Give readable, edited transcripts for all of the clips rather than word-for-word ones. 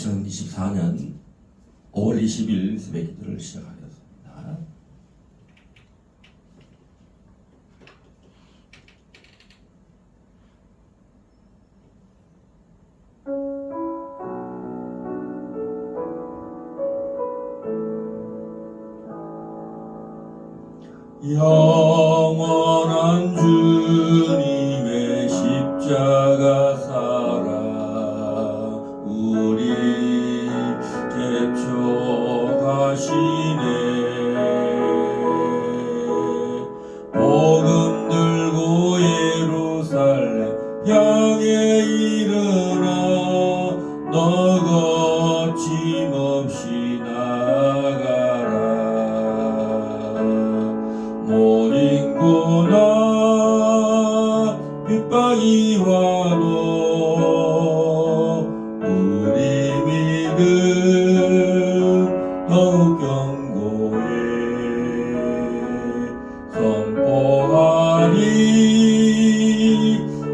2024년 5월 20일 새벽 기도를 시작하겠습니다. 영원한 주님의 십자가 사랑 우리 개척하시네. 복음 들고 예루살렘 향해 일어나 너 거침없이 나가라. 모든 고난 핍박이 와도 우리 믿음 더욱 견고해. 선포하리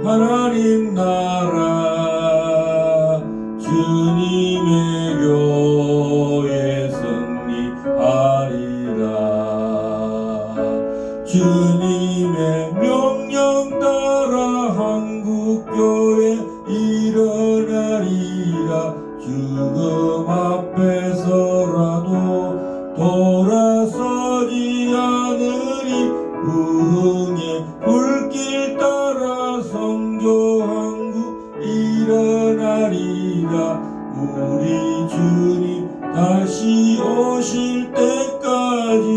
하나님 나라 주님의 교회 승리하리라. 주님의 명령 따라 한국교회 일어나리라. 죽음 앞에서라도 돌아서지 않으리. 부흥의 불길 따라 선교한국 일어나리라. 우리 주님 다시 오실 때까지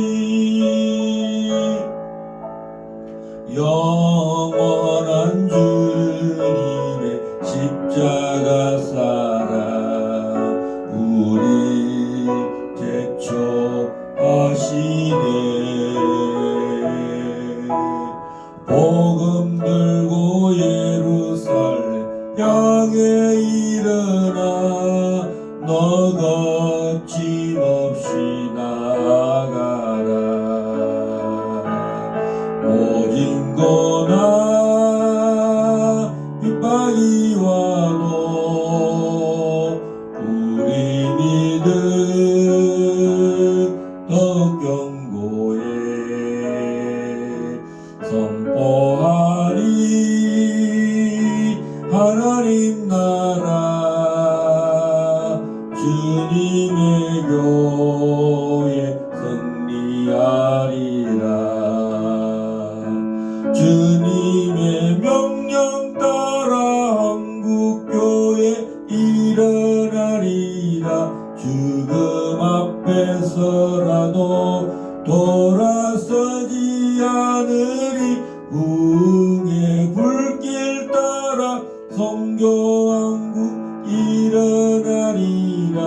영원한 주님의 십자가 사랑 우리 개척하시네. 복음 들고 예루살렘 향해 일어나 너 거침없이 나가라. 모진 고난 핍박이 와도 우리 믿음 더욱 견고해. 선포하리 하나님 나라 주님의 교회 승리하리라. 주님의 명령 따라 한국교회 일어나리라. 죽음 앞에서라도 돌아서지 않으리. 부흥의 불길 따라 선교한국 일어나리라.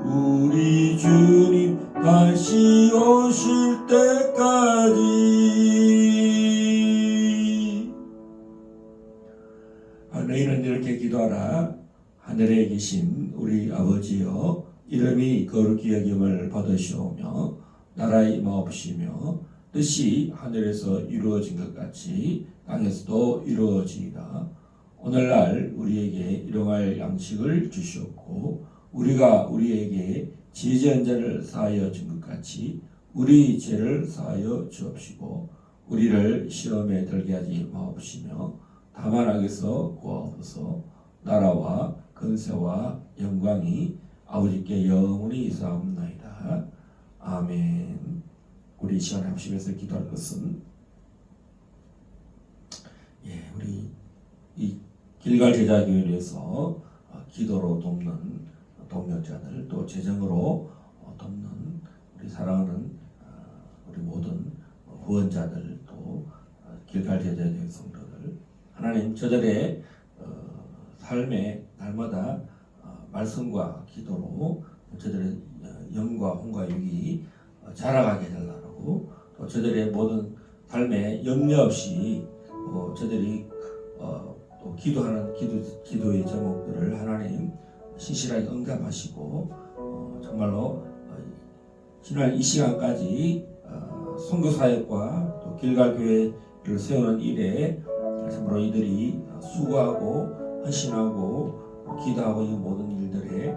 우리 주님 다시 오실 때까지. 너희는 이렇게 기도하라. 하늘에 계신 우리 아버지여, 이름이 거룩히 여김을 받으시오며 나라의 임하옵시며 뜻이 하늘에서 이루어진 것 같이 땅에서도 이루어지이다. 오늘날 우리에게 일용할 양식을 주시옵고 우리가 우리에게 죄지은 자를 사하여 준 것 같이 우리 죄를 사하여 주옵시고 우리를 시험에 들게 하지 마옵시며 다만 악에서 구하옵소서. 나라와 근세와 영광이 아버지께 영원히 있사옵나이다. 아멘. 우리 시간 합심해서 기도할 것은 우리 이 길갈 제자교회를 위해서 기도로 돕는 동역자들, 또 재정으로 돕는 우리 사랑하는 우리 모든 후원자들, 또 길갈 제자교회 성도들, 하나님 저들의 삶에 날마다 말씀과 기도로 저들의 영과 혼과 육이 자라가게 해달라고, 또 저들의 모든 삶에 염려 없이 저들이 또 기도하는 기도의 제목들을 하나님 신실하게 응답하시고 정말로 지난 이 시간까지 선교사역과 또 길갈교회를 세우는 일에 참으로 이들이 수고하고 헌신하고 기도하고 이 모든 일들에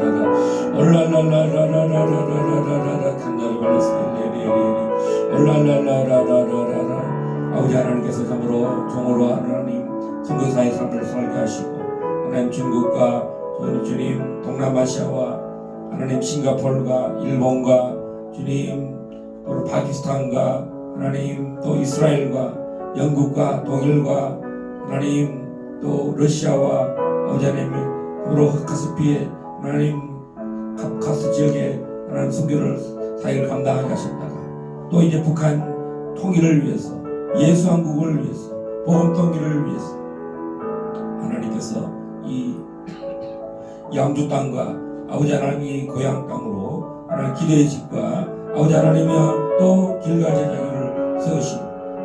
올랄랄라라라라라라라라라 칸나리 발레스텔레리리 올랄랄라라라라라라 아버지 하나님께서 참으로 종으로 하나님 선교사의 삶을 살게 하시고 하나님 중국과 주님 동남아시아와 하나님 싱가포르가 일본과 주님 또 파키스탄과 하나님 또 이스라엘과 영국과 독일과 하나님 또 러시아와 아버지 하나님 참으로 카스피에 하나님 카카스 지역에 하나님 선교를 사역을 감당하게 하셨다가 또 이제 북한 통일을 위해서 예수 한국을 위해서 복음 통일을 위해서 하나님께서 이 양주 땅과 아버지 하나님이 고향 땅으로 하나님 기도의 집과 아버지 하나님이여 또 길갈 제자기를 세우신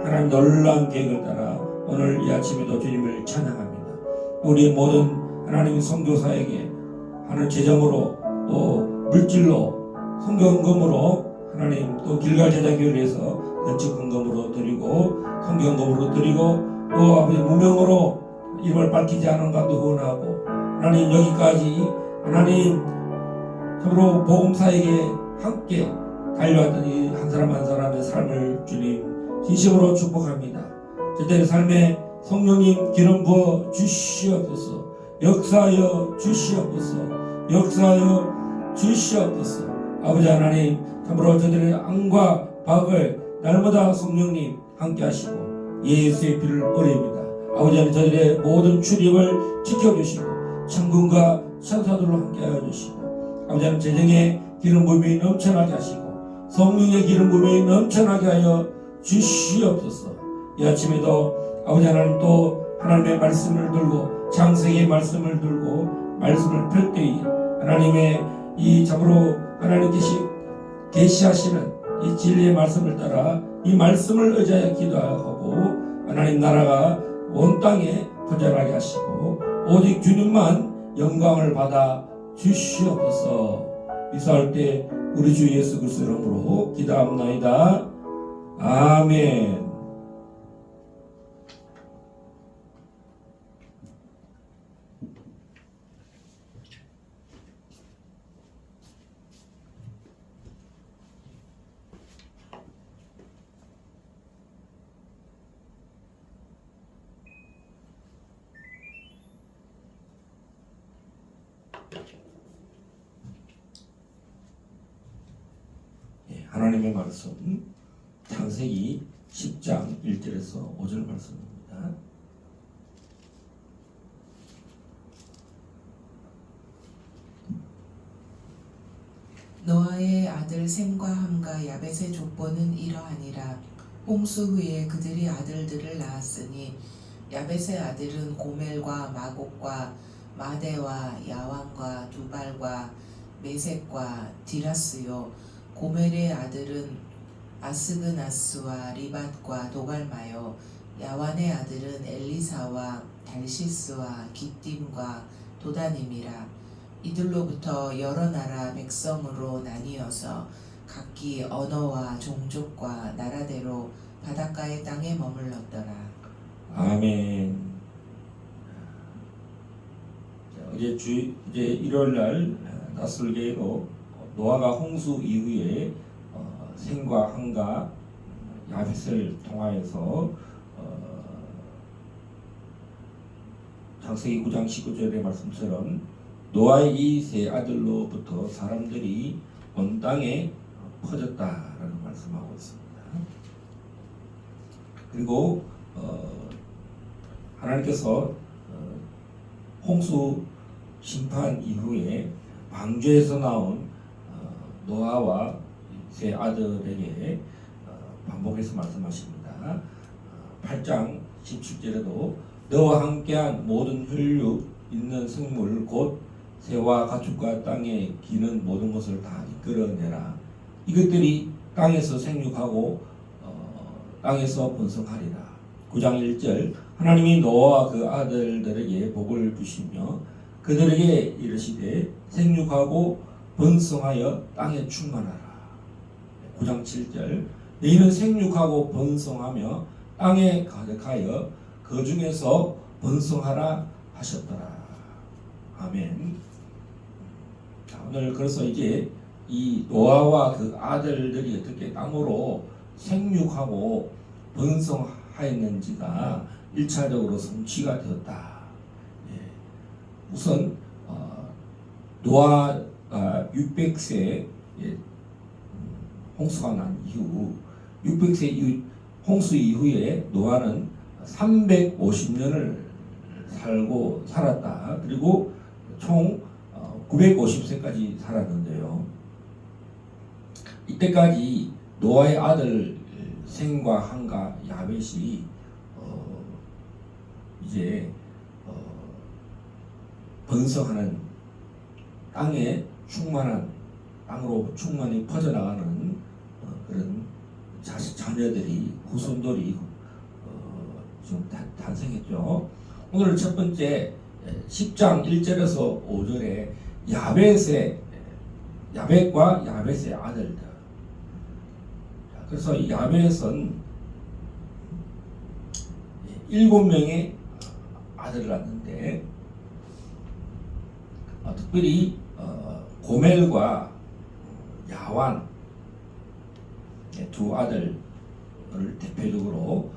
하나님 놀라운 계획을 따라 오늘 이 아침에도 주님을 찬양합니다. 우리 모든 하나님 선교사에게 하나님 재정으로 또 물질로 선교헌금으로 하나님 또 길갈 제자기를 위해서 건축헌금으로 드리고 선교헌금으로 드리고 또 아버지 무명으로 이름을 밝히지 않은 가도 후원하고 하나님 여기까지 하나님 참으로 복음사에게 함께 달려왔던 이 한 사람 한 사람의 삶을 주님 진심으로 축복합니다. 저들의 삶에 성령님 기름 부어 주시옵소서. 역사하여 주시옵소서. 역사하여 주시옵소서. 아버지 하나님 참으로 저들의 안과 박을 날마다 성령님 함께 하시고 예수의 피를 뿌립니다. 아버지 하나님 저들의 모든 출입을 지켜주시고 천군과 천사들로 함께하여 주시고 아버지 하나님 재정의 기름 부음이 넘쳐나게 하시고 성령의 기름 부음이 넘쳐나게 하여 주시옵소서. 이 아침에도 아버지 하나님 또 하나님의 말씀을 들고 창세기의 말씀을 들고 말씀을 펼 때에 하나님의 이 참으로 하나님께서 계시하시는 이 진리의 말씀을 따라 이 말씀을 의지하여 기도하고 하나님 나라가 온 땅에 퍼져나게 하시고 오직 주님만 영광을 받아 주시옵소서. 이사할 때 우리 주 예수 그리스도 이름으로 기도합나이다. 아멘. 하나님의 말씀 창세기 10장 1절에서 5절 말씀입니다. 노아의 아들 셈과 함과 야벳의 족보는 이러하니라. 홍수 후에 그들이 아들들을 낳았으니 야벳의 아들은 고멜과 마곡과 마대와 야완과 두발과 메색과 디라스요. 고멜의 아들은 아스그나스와 리밧과 도갈마요. 야완의 아들은 엘리사와 달시스와 기띔과 도다님이라. 이들로부터 여러 나라 백성으로 나뉘어서 각기 언어와 종족과 나라대로 바닷가의 땅에 머물렀더라. 아멘. 이제 일요일날 낯설게도 노아가 홍수 이후에 셈과 함과 야벳을 통하여서 창세기 9장 19절의 말씀처럼 노아의 이 세 아들로부터 사람들이 온 땅에 퍼졌다라는 말씀하고 있습니다. 그리고 하나님께서 홍수 심판 이후에 방주에서 나온 노아와 세 아들에게 반복해서 말씀하십니다. 8장 17절에도 너와 함께한 모든 혈육 있는 생물 곧 새와 가축과 땅에 기는 모든 것을 다 이끌어내라. 이것들이 땅에서 생육하고 땅에서 번성하리라. 9장 1절 하나님이 노아와 그 아들들에게 복을 주시며 그들에게 이르시되 생육하고 번성하여 땅에 충만하라. 9장 7절 너희는 생육하고 번성하며 땅에 가득하여 그 중에서 번성하라 하셨더라. 아멘. 자, 오늘 그래서 이제 이 노아와 그 아들들이 어떻게 땅으로 생육하고 번성하였는지가 1차적으로 성취가 되었다. 예. 우선 노아가 600세 홍수가 난 이후 600세 홍수 이후에 노아는 350년을 살았다. 그리고 총 950세까지 살았는데요. 이때까지 노아의 아들 셈과 함과 야벳이 이제 번성하는 땅에 충만한 땅으로 충만히 퍼져나가는 그런 자녀들이 후손들이 좀 탄생했죠. 오늘 첫 번째 10장 1절에서 5절에 야벳과 야벳의 아들들. 그래서 이 야벳은 7명의 아들을 낳는데 특별히 고멜과 야완 두 아들을 대표적으로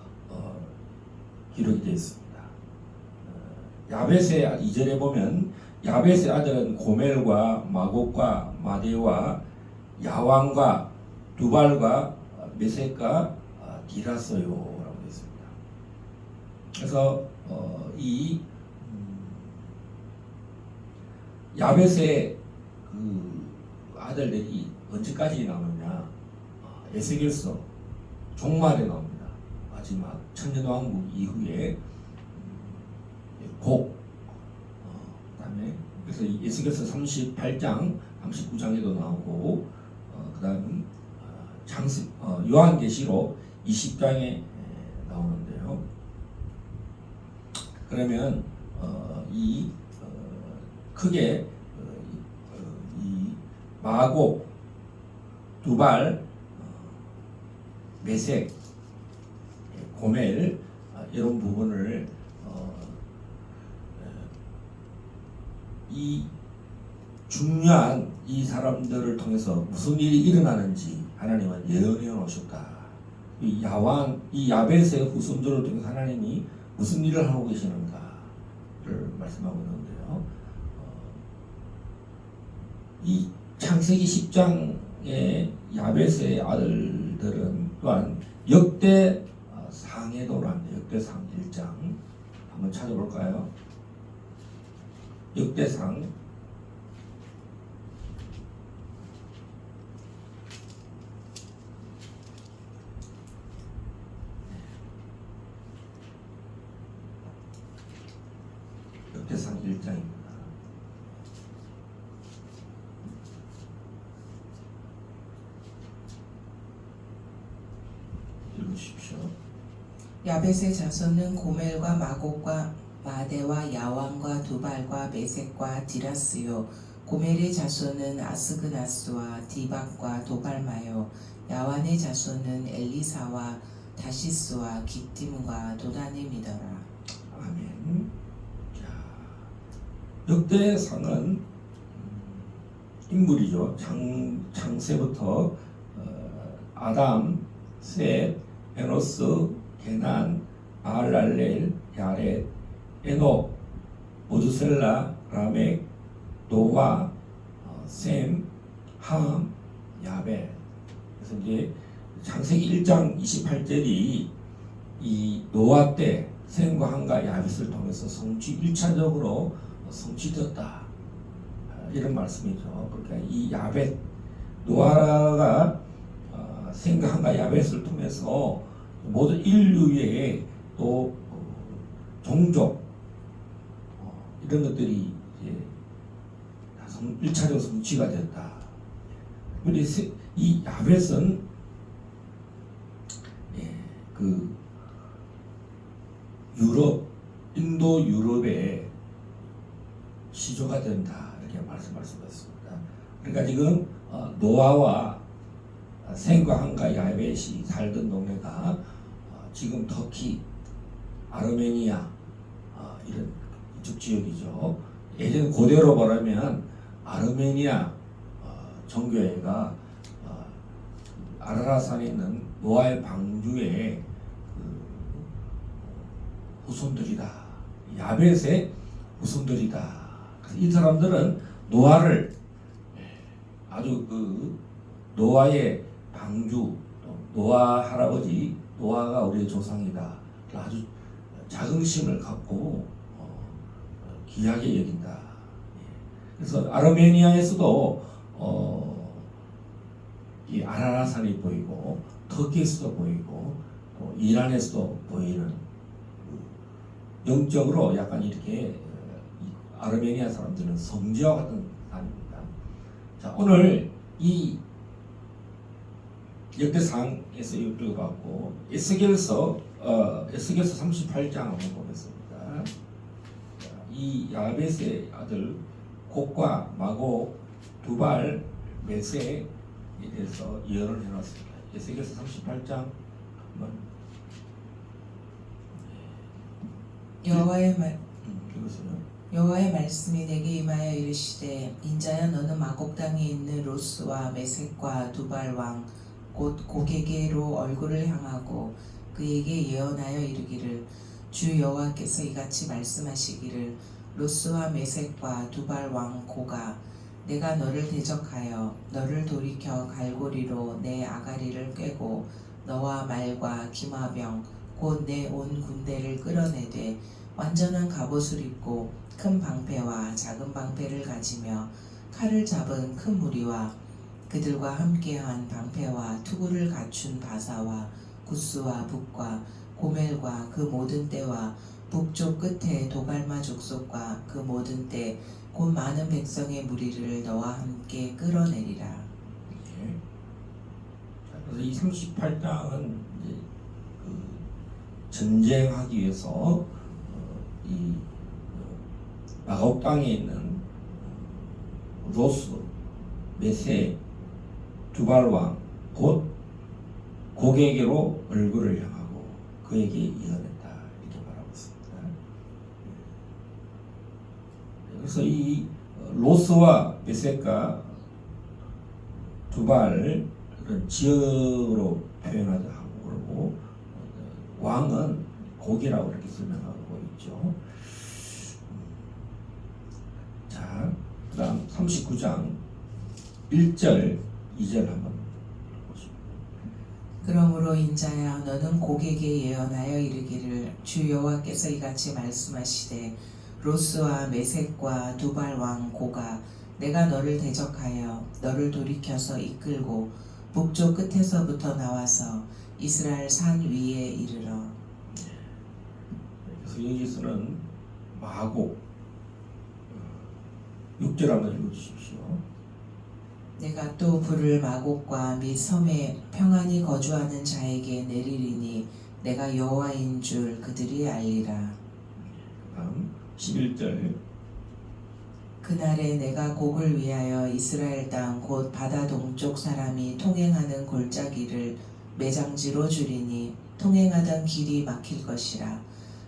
기록이 되어 있습니다. 야벳의 2절에 보면 야벳의 아들은 고멜과 마곡과 마데와 야완과 두발과 메섹과 디라서요라고 되어 있습니다. 그래서 이 야벳의 그 아들들이 언제까지 나오느냐? 에스겔서 종말에 나옵니다. 마지막 천년왕국 이후에 그다음에 그래서 에스겔서 38장 39장에도 나오고 그다음 요한계시록 20장에 나오는데요. 그러면 크게 이 마곡, 두발, 메색, 고멜 이런 부분을 이 중요한 이 사람들을 통해서 무슨 일이 일어나는지 하나님은 예언해 놓으셨다. 이 야벳의 후손들을 통해서 하나님이 무슨 일을 하고 계시는가를 말씀하고 있는데요. 이 창세기 10장의 야벳의 아들들은 또한 역대 상에도로 합니다. 역대상 1장 한번 찾아볼까요? 역대상 역대상 1장입니다. 읽으십시오. 야벳의 자손은 고멜과 마곡과 마데와 야완과 두발과 메섹과 디라스요. 고멜의 자손은 아스그나스와 디박과 도발마요. 야완의 자손은 엘리사와 다시스와 기팀과 도다님이더라. 아멘. 자, 역대상은 인물이죠. 창세부터 아담, 셋, 에노스, 게난, 마할랄렐, 야렛, 에녹, 모두셀라, 라멕, 노아, 셈, 함, 야벳. 그래서 이제 창세기 1장 28절이 이 노아 때 셈과 함과 야벳을 통해서 성취 1차적으로 성취되었다. 이런 말씀이죠. 그러니까 이 야벳 노아가 생각한가 야벳을 통해서 모든 인류의 또 종족 이런 것들이 이제 1차적 성취가 되었다. 우리 이 야벳은 그 인도 유럽의 시조가 된다 이렇게 말씀하셨습니다. 그러니까 지금 노아와 셈과 함과 야벳이 살던 동네가 지금 터키, 아르메니아 이런 이쪽 지역이죠. 예전 고대로 말하면 아르메니아 정교회가 아라라산에 있는 노아의 방주의 후손들이다. 야벳의 후손들이다. 그래서 이 사람들은 노아를 아주 노아의 방주, 노아 할아버지, 노아가 우리의 조상이다. 아주 자긍심을 갖고 귀하게 여긴다. 그래서 아르메니아에서도 이 아라라산이 보이고 터키에서도 보이고 이란에서도 보이는 영적으로 약간 이렇게 아르메니아 사람들은 성지와 같은 사람입니다. 자, 오늘 이 역대상에서 읽어봤고 에스겔서 38장 한번 보겠습니다. 이 야벳의 아들 곡과 마고 두발 메세에 대해서 예언을 해놨습니다. 에스겔서 38장 한번 여호와의 말씀이 내게 임하여 이르시되 인자야 너는 마곡 땅에 있는 로스와 메섹과 두발 왕 곧 고게게로 얼굴을 향하고 그에게 예언하여 이르기를 주 여호와께서 이같이 말씀하시기를 로스와 메섹과 두발 왕 고가 내가 너를 대적하여 너를 돌이켜 갈고리로 내 아가리를 꿰고 너와 말과 기마병 곧 내 온 군대를 끌어내되 완전한 갑옷을 입고 큰 방패와 작은 방패를 가지며 칼을 잡은 큰 무리와 그들과 함께한 방패와 투구를 갖춘 바사와 구스와 북과 고멜과 그 모든 떼와 북쪽 끝에 도갈마 족속과 그 모든 떼 곧 많은 백성의 무리를 너와 함께 끌어내리라. 예. 그래서 이 38장은 이제 전쟁하기 위해서 이 마곡 땅에 있는 로스, 메세, 두발왕 곧 고게게로 얼굴을 향하고 그에게 예언했다 이렇게 말하고 있습니다. 그래서 이 로스와 메세가 두발은 지역으로 표현하자 하고 그러고 왕은 고기라고 이렇게 설명하고 있죠. 자, 그다음 39장 1절 2절 한번 보시죠. 그러므로 인자야 너는 고객에게 예언하여 이르기를 주 여호와께서 이같이 말씀하시되 로스와 메섹과 두발 왕 고가 내가 너를 대적하여 너를 돌이켜서 이끌고 북쪽 끝에서부터 나와서 이스라엘 산 위에 이르러. 그래서 여기서는 마곡 6절 한번 읽어주십시오. 내가 또 불을 마곡과 및 섬에 평안히 거주하는 자에게 내리리니 내가 여호와인 줄 그들이 알리라. 다음 11절 그날에 내가 곡을 위하여 이스라엘 땅 곧 바다 동쪽 사람이 통행하는 골짜기를 매장지로 주리니 통행하던 길이 막힐 것이라.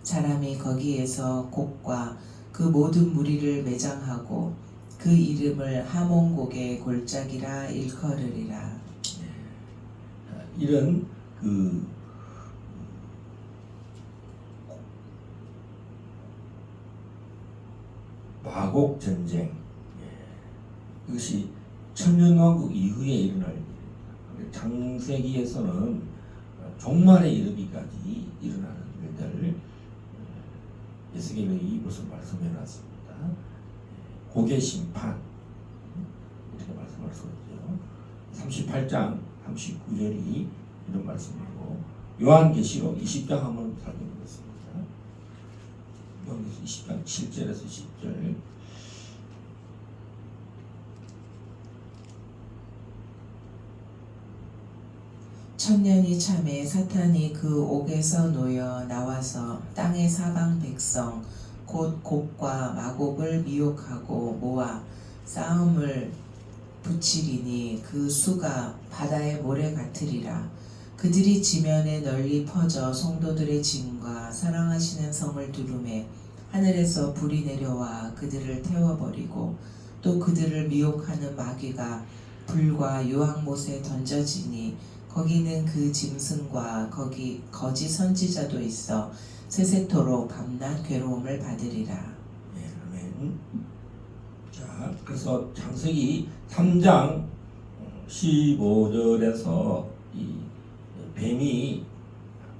사람이 거기에서 곡과 그 모든 무리를 매장하고 그 이름을 하몬곡의 골짜기라 일컬으리라. 이런 마곡 전쟁 이것이 천년왕국 이후에 일어날 일입니다. 창세기에서는 종말에 이르기까지 일어나는 일들 에스겔이 이것을 말씀해놨습니다. 고개 심판 이렇게 말씀할 수 있죠. 38장 39절이 이런 말씀이고 요한계시록 20장 한번 살펴보겠습니다. 요한계시록 20장 7절에서 10절 천년이 참에 사탄이 그 옥에서 놓여 나와서 땅의 사방 백성 곧 곡과 마곡을 미혹하고 모아 싸움을 붙이리니 그 수가 바다의 모래 같으리라. 그들이 지면에 널리 퍼져 성도들의 짐과 사랑하시는 성을 두루매 하늘에서 불이 내려와 그들을 태워버리고 또 그들을 미혹하는 마귀가 불과 유황못에 던져지니 거기는 그 짐승과 거기 거짓 선지자도 있어 세세토록 밤낮 괴로움을 받으리라. 네, 아멘. 자, 그래서 창세기 3장 15절에서 이 뱀이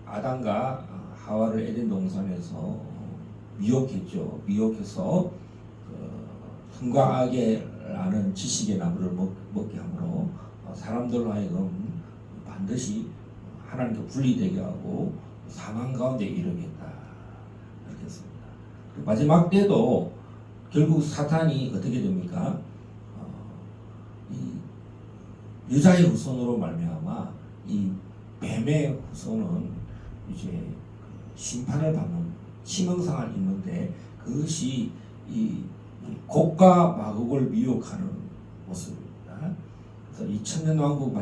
아담과 하와를 에덴 동산에서 미혹했죠. 미혹해서 선과 악의 아는 지식의 나무를 먹게 함으로 사람들로 하여금 반드시 하나님께 분리되게 하고 사망 가운데 이르겠다 이렇게 했습니다. 마지막 때도 결국 사탄이 어떻게 됩니까? 이 여자의 후손으로 말미암아 이 뱀의 후손은 이제 심판을 받는 치명상을 입는데 그것이 이 곡과 마곡을 미혹하는 모습입니다. 그래서 이 천년왕국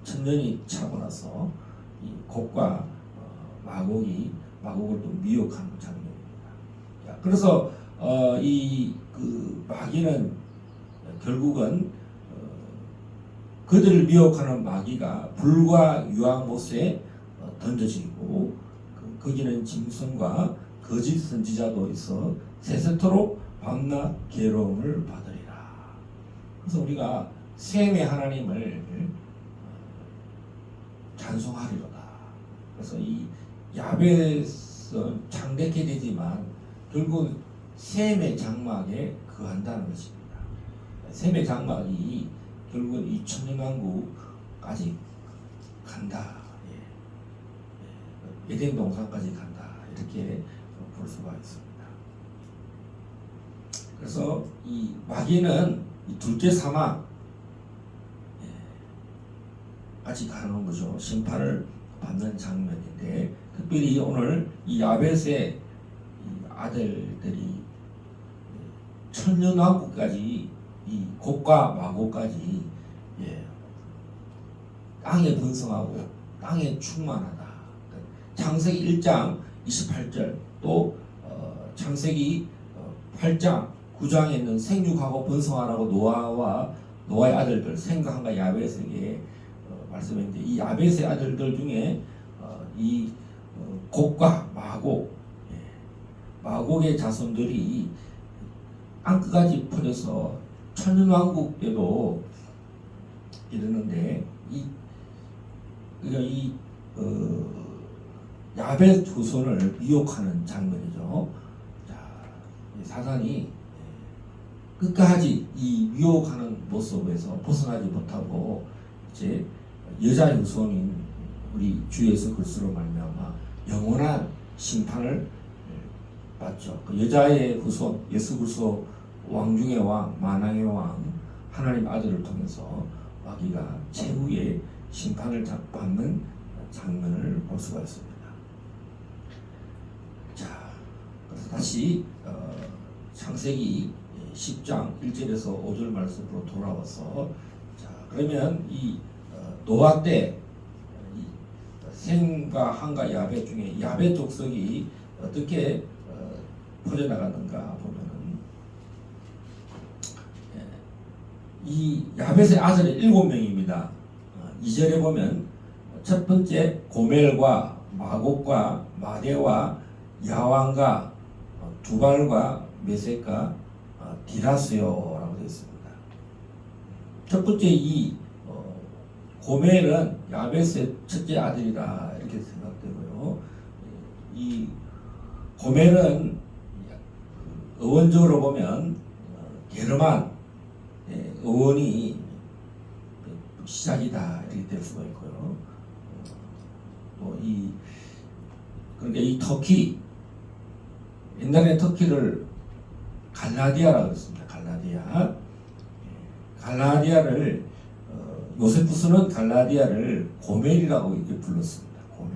천년이 차고 나서 이 곡과 마곡을 또 미혹하는 장면입니다. 자, 그래서 이 그 마귀는 결국은 그들을 미혹하는 마귀가 불과 유황못에 던져지고 거기는 짐승과 거짓 선지자도 있어 세세토록 밤낮 괴로움을 받으리라. 그래서 우리가 셈의 하나님을 찬송하리로다. 그래서 이 야벳은 창대케 되지만 결국 셈의 장막에 거한다는 것입니다. 셈의 장막이 결국은 이 천년왕국까지 간다. 에덴 동산까지 간다. 이렇게 볼 수가 있습니다. 그래서 이 마귀는 이 둘째 사막 같이 가는 거죠. 심판을 받는 장면인데 특별히 오늘 이 야벳의 아들들이 천년왕국까지 이 곡과 마곡까지 땅에 번성하고 땅에 충만하다. 창세기 1장 28절 또 창세기 8장 9장에 있는 생육하고 번성하라고 노아와 노아의 아들들 셈과 야벳에게 말씀했는데 이 야벳의 아들들 중에 이 곡과 마곡의 자손들이 땅끝까지 퍼져서 천년왕국 때도 이르는데 이 야벳 후손을 미혹하는 장면이죠. 자, 사단이 끝까지 이 미혹하는 모습에서 벗어나지 못하고 이제 여자의 후손인 우리 주 예수 그리스도로 말미암아 영원한 심판을 받죠. 그 여자의 후손 예수 그리스도 왕 중의 왕 만왕의 왕 하나님 아들을 통해서 마귀가 최후의 심판을 받는 장면을 볼 수가 있습니다. 자, 그래서 다시 창세기 10장 1절에서 5절 말씀으로 돌아와서 자, 그러면 이 노아 때 셈과 함과 야벳 중에 야벳 족속이 어떻게 퍼져나갔는가 보면은 이 야벳의 아들이 7명입니다. 2절에 보면 첫 번째 고멜과 마곡과 마대와 야왕과 두발과 메섹과 디라스요라고 되어 있습니다. 첫 번째 이 고멜은 야벳의 첫째 아들이다 이렇게 생각되고요. 이 고멜은 어원적으로 보면 게르만 어원이 시작이다 이렇게 될 수가 있고요. 또 그러니까 이 터키 옛날에 터키를 갈라디아라고 했습니다. 갈라디아를 요세푸스는 갈라디아를 고멜이라고 이렇게 불렀습니다. 고멜,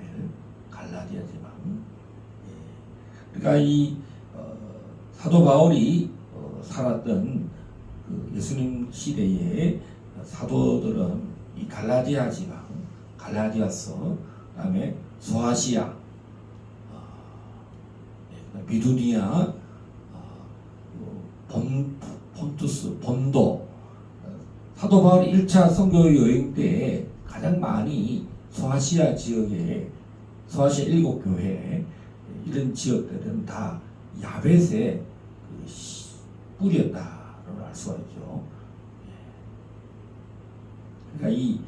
갈라디아 지방. 그러니까 이 사도 바울이 살았던 그 예수님 시대의 사도들은 이 갈라디아 지방, 갈라디아서, 그다음에 소아시아, 비두니아, 폰투스, 본도. 사도 바울이 1차 선교 여행 때 가장 많이 소아시아 지역에 소아시아 7교회 이런 지역들은 다 야벳의 뿌리였다라고 알 수가 있죠. 그러니까 이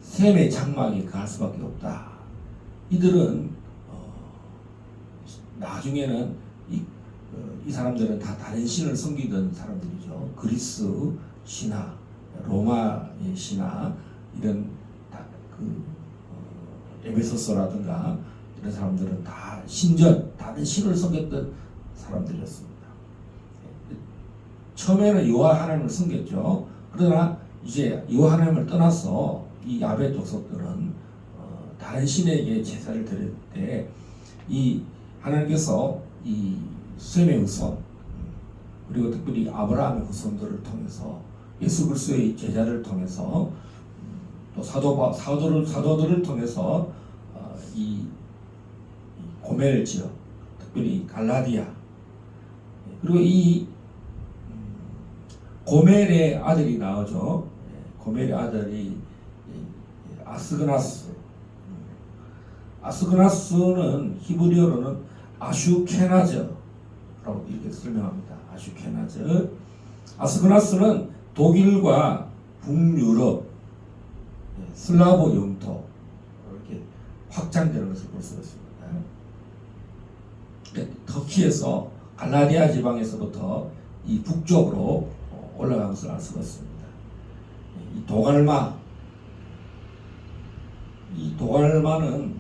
셈의 장막에 가할 수밖에 없다. 이들은 나중에는 이 사람들은 다 다른 신을 섬기던 사람들이죠. 그리스 신화, 로마의 신화 이런 에베소서라든가 이런 사람들은 다 다른 신을 섬겼던 사람들이었습니다. 처음에는 여호와 하나님을 섬겼죠. 그러나 이제 여호와 하나님을 떠나서 이 야벳 족속들은 다른 신에게 제사를 드릴 때 이 하나님께서 이 셈의 후손 그리고 특별히 아브라함의 후손들을 통해서 예수 그리스도의 제자를 통해서 또 사도들을 통해서 이 고멜 지역 특별히 갈라디아 그리고 이 고멜의 아들이 나오죠. 고멜의 아들이 아스그나스는 히브리어로는 아슈케나즈라고 이렇게 설명합니다. 아스그나스는 독일과 북유럽, 슬라브 영토 이렇게 확장되는 것을 볼 수가 있습니다. 터키에서 갈라디아 지방에서부터 이 북쪽으로 올라간 것을 알 수가 있습니다. 이 도갈마는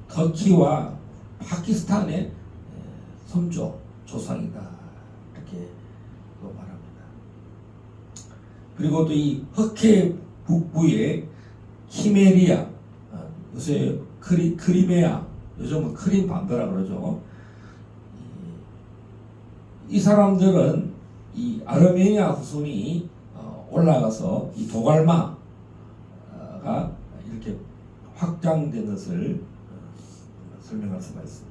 터키와 파키스탄의 선조 조상이다 이렇게 말합니다. 그리고 또 이 흑해 북부의 키메리아 요새 크리메아 요즘은 크림 반도라 그러죠. 이 사람들은 이 아르메니아 후손이 올라가서 이 도갈마가 이렇게 확장된 것을 설명할 수가 있습니다.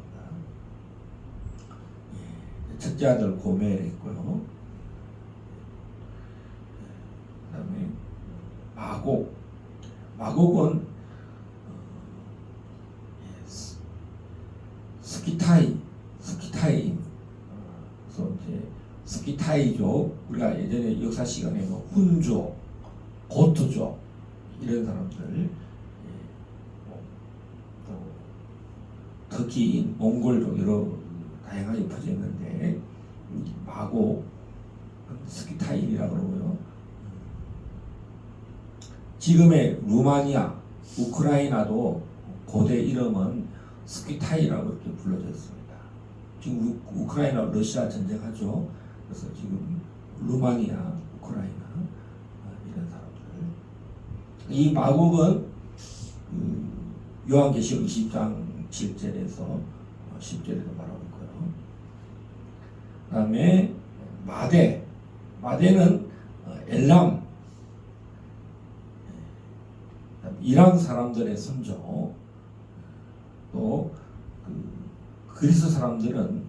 첫째 아들 고멜 있고요. 그다음에 마곡은 스키타이 그래서 이제 스키타이족 우리가 예전에 역사 시간에 훈족, 고트족 이런 사람들 터키, 몽골족 여러 다양하게 퍼져 있는데 마곡, 스키타인이라고 그러고요. 지금의 루마니아, 우크라이나도 고대 이름은 스키타이라고 이렇게 불러져 있습니다. 지금 우크라이나 러시아 전쟁하죠. 그래서 지금 루마니아, 우크라이나 이런 사람들. 이 마곡은 요한계시록 20장 7절에서 10절에도 말하고 있고요. 그 다음에 마대는 엘람 이란 사람들의 선조 또 그리스 사람들은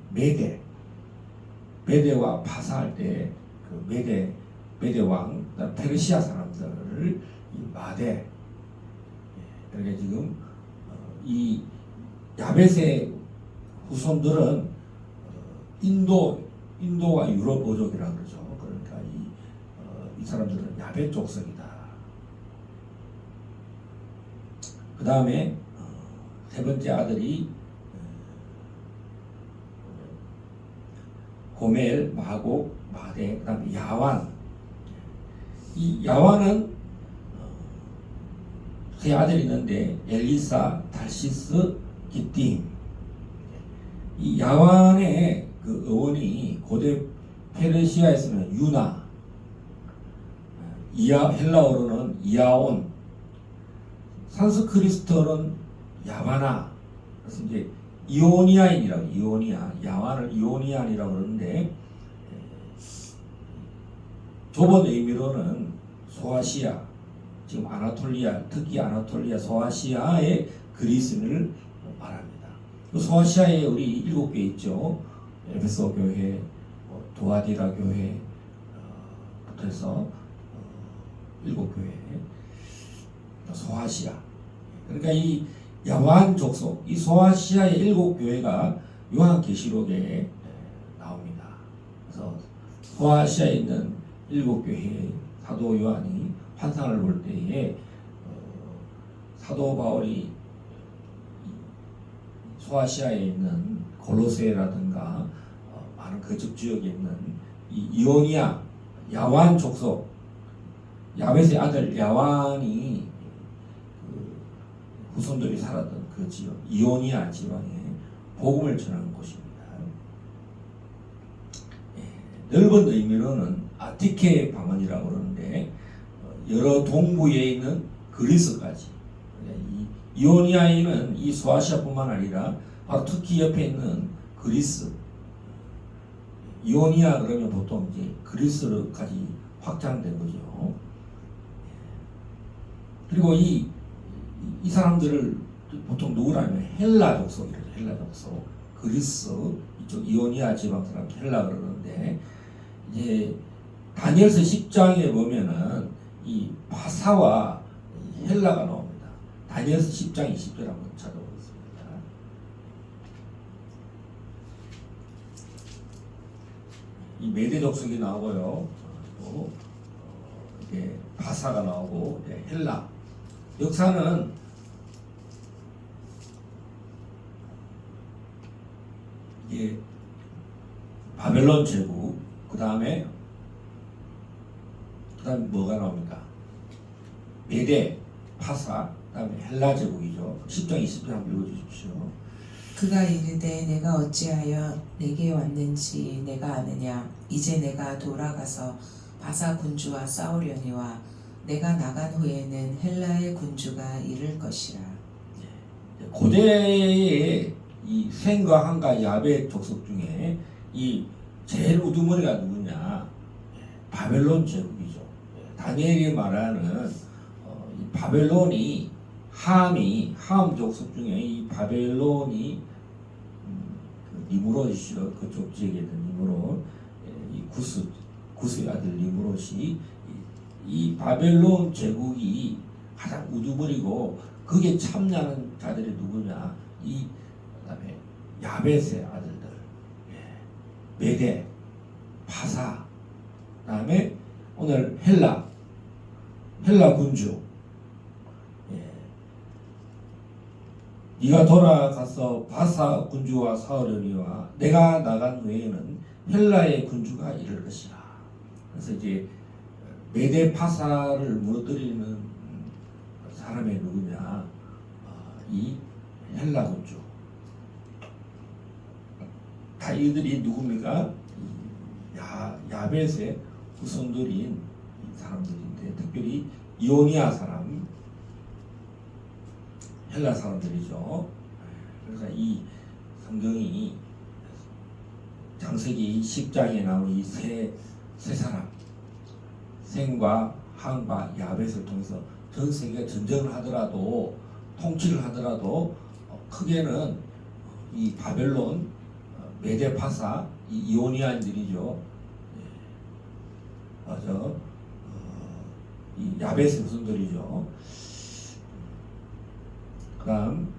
메대와 파사할 때 그 메대 왕 페르시아 사람들을 이 마대 그러니까 지금 이 야벳의 후손들은 인도와 유럽 어족이라고 그러죠. 그러니까 이 사람들은 야벳 족속이다. 그 다음에 세 번째 아들이 고멜, 마곡, 마대, 그다음에 야완. 이 야완은 세 아들이 있는데 엘리사, 달시스, 기띔. 이 야완의 그 어원이 고대 페르시아에서는 유나, 헬라어로는 이아온, 산스크리트어는 야바나. 그래서 이제 이오니아인이라고, 야완을 이오니아인이라고 그러는데, 좁은 의미로는 소아시아, 지금 아나톨리아, 특히 아나톨리아 소아시아의 그리스를 말합니다. 소아시아에 우리 7개 있죠. 에베소 교회, 도아디라 교회, 부터 해서 7교회, 소아시아. 그러니까 이 야완 족속, 이 소아시아의 7교회가 요한계시록에 나옵니다. 그래서 소아시아에 있는 7교회의 사도 요한이 환상을 볼 때에 사도 바울이 소아시아에 있는 골로새라든가 많은 그쪽 지역에 있는 이 이오니아 야완 족속, 야벳의 아들 야완이 그 후손들이 살았던 그 지역 이오니아 지방에 복음을 전하는 곳입니다. 넓은 의미로는 아티케 방언이라고 그러는데 여러 동부에 있는 그리스까지, 이 이오니아에는 이 소아시아뿐만 아니라 바로 터키 옆에 있는 그리스, 이오니아 그러면 보통 이제 그리스까지 확장된 거죠. 그리고 이 사람들을 보통 누구라면 헬라 족속이라죠. 헬라 족속, 그리스 이쪽 이오니아 지방 사람 헬라 그러는데, 이제 다니엘서 10장에 보면은 이 바사와 헬라가 나옵니다. 다니엘서 10장 20절 한번 찾아보겠습니다. 이 메대 족속이 나오고요. 또 이게 바사가 나오고, 헬라. 역사는 이게 바벨론 제국, 그 다음에 뭐가 나옵니까? 메대, 파사, 그 다음에 헬라 제국이죠. 10장 20절 한번 읽어주십시오. 그가 이르되 내가 어찌하여 내게 왔는지 내가 아느냐. 이제 내가 돌아가서 바사 군주와 싸우려니와 내가 나간 후에는 헬라의 군주가 이를 것이라. 고대의 이 셈과 함과 야벳 족속 중에 이 제일 우두머리가 누구냐? 바벨론 제국이죠. 다니엘이 말하는 이 바벨론이 함 족속 중에 이 바벨론이 니무롯이죠. 그쪽 지역에 있는 니무롯, 이 구스의 아들 니무롯이 이 바벨론 제국이 가장 우두머리고, 그게 참여하는 자들이 누구냐? 그다음에 야벳의 아들들, 메대, 바사, 그다음에 오늘 헬라 군주. 네가 돌아가서 바사 군주와 싸우려니와 내가 나간 후에는 헬라의 군주가 이를 것이라. 그래서 이제 메대 파사를 무너뜨리는 사람이 누구냐? 이 헬라 군주. 다 이들이 누굽니까? 야벳의 후손들인 사람들인데, 특별히 이오니아 사람, 헬라 사람들이죠. 그래서 이 성경이 창세기 10장에 나온 이 세 사람, 셈과 함과 야벳을 통해서 전 세계가 전쟁을 하더라도, 통치를 하더라도 크게는 이 바벨론, 메데 파사, 이 이오니아인들이죠. 맞아. 이 야벳의 후손들이죠. 그다음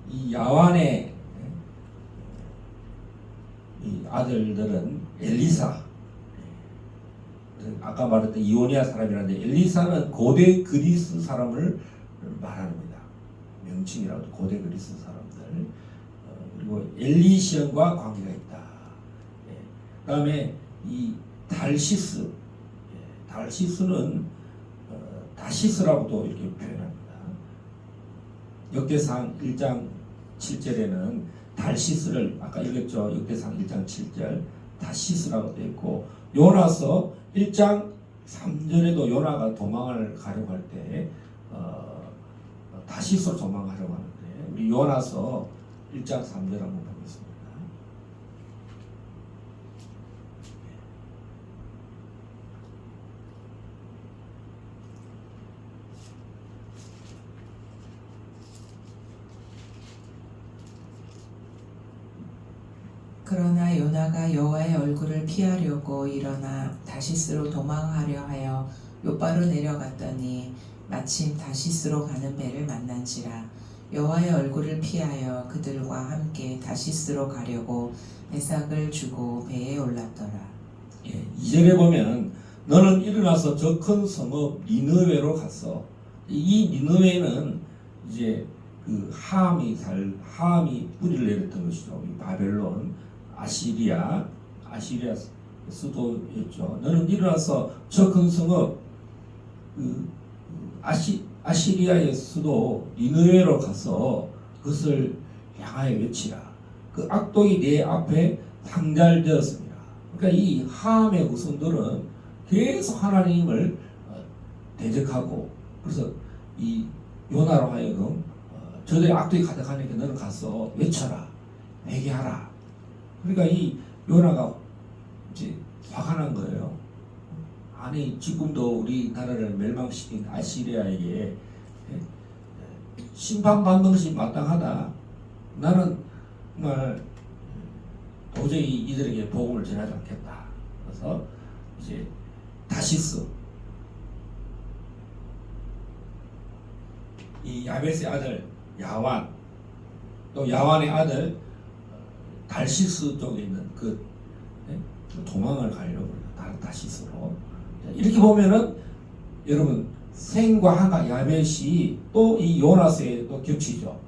이 야완의 이 아들들은 엘리사, 아까 말했던 이오니아 사람이라는데, 엘리사는 고대 그리스 사람을 말합니다. 명칭이라도 고대 그리스 사람들. 그리고 엘리시언과 관계가 있다. 그다음에 이 달시스, 달시스는 다시스라고도 이렇게 표현합니다. 역대상 1장 7절에는 달시스를 아까 읽었죠. 역대상 1장 7절 다시스라고 되어 있고, 요나서 1장 3절에도 요나가 도망을 가려고 할 때 다시스로 도망가려고 하는데, 우리 요나서 1장 3절 한번 보겠습니다. 그러나 요나가 여호와의 얼굴을 피하려고 일어나 다시스로 도망하려 하여 요바로 내려갔더니 마침 다시스로 가는 배를 만난지라. 여호와의 얼굴을 피하여 그들과 함께 다시스로 가려고 배삭을 주고 배에 올랐더라. 2절에 보면 너는 일어나서 저 큰 성읍 니느웨로 갔어. 이 니느웨는 이제 그 함이 뿌리를 내렸던 것이죠. 이 바벨론, 아시리아 수도였죠. 너는 일어나서 저 큰 성읍 아시리아의 수도 니느웨로 가서 그것을 향하여 외치라. 그 악독이 내 앞에 상달되었습니다. 그러니까 이 함의 후손들은 계속 하나님을 대적하고, 그래서 이 요나로 하여금 저들의 악독이 가득하니까 너는 가서 외쳐라, 회개하라. 그러니까 이 요나가 이제 화가 난 거예요. 아니 지금도 우리나라를 멸망시킨 아시리아에게 심판받는 것이 마땅하다. 나는 정말 도저히 이들에게 복음을 전하지 않겠다. 그래서 이제 다시스, 이 야벳의 아들 야완, 또 야완의 아들 달시스 쪽에 있는 그 도망을 가려고 해요. 다시스로. 이렇게 보면은 여러분 셈과 함과 야벳이 또 이 요나서에 또 겹치죠.